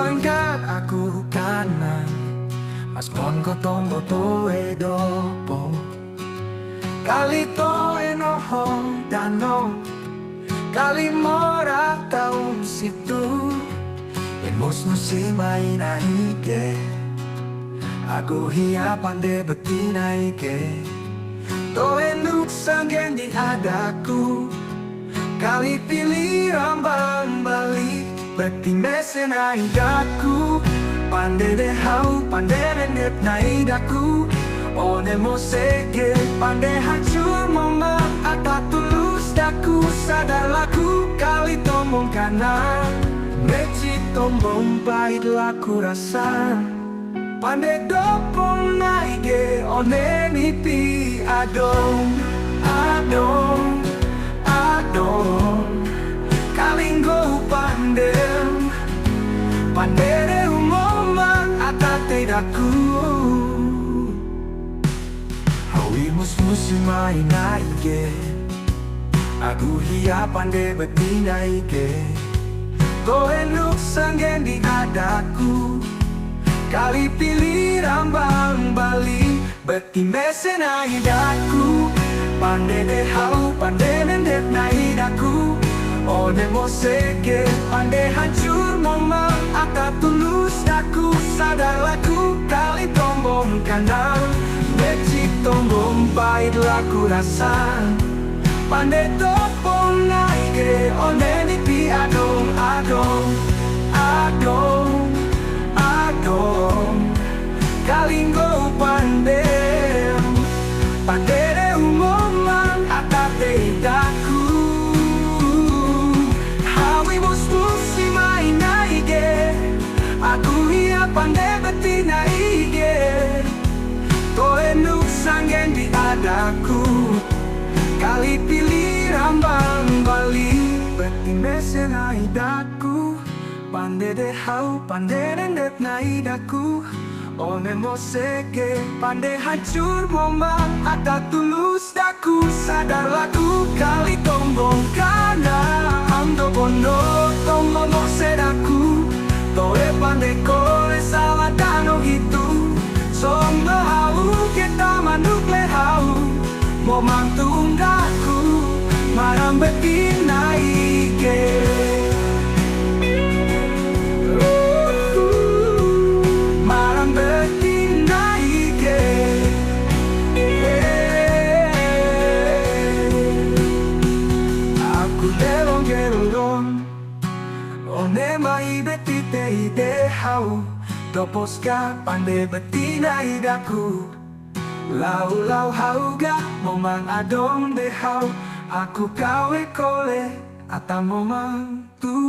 lengkap aku kanan mas kon ko tombo to edopo kali to enoho dano kali mora taun situ emos no si main aike aku hia pande betina ike to enuk sanggen di adaku kali pilih rambang balik beti mesen aidaku pande de hau pande renep naidaku one mo seke pande hancur mama ata tulus daku sadalaku kali tombong kanan meci tombong pahit laku rasa pande dopong naige one nipi adong adong adong kalinggo pandem pandere umomang atate daku hawi mus main naige aku hia pande betina ike to enuk sanggen di adaku kali pilih rambang bali beti mesen aidaku pande de hau pande mendep naidaku one mo seke pande hancur momang ata tulus daku sadalaku kali tombong kanan beci tombong pahit laku rasa pande topong naike one nipi adong adong adong adong kalinggo pandem pandere umomang atate daku hawi musi main naige aku hia pande betina ige to enuk sanggen di adaku kali pilih rambang bali beti mesen aidaku pande de hau pande rendep naidaku one mo seke pande hancur momang ata tulus daku sadar laku kali tombong kana ando bondo tombong mo sedaku toe pande kore salah dano hitu somba hau kita manuk le hau momang tunggaku maram betina ike maram betina ike aku delong one mai betite ide hau doposka pande betina idaku lau lau hauga momang adong de hau aku kawe kole ata momang tu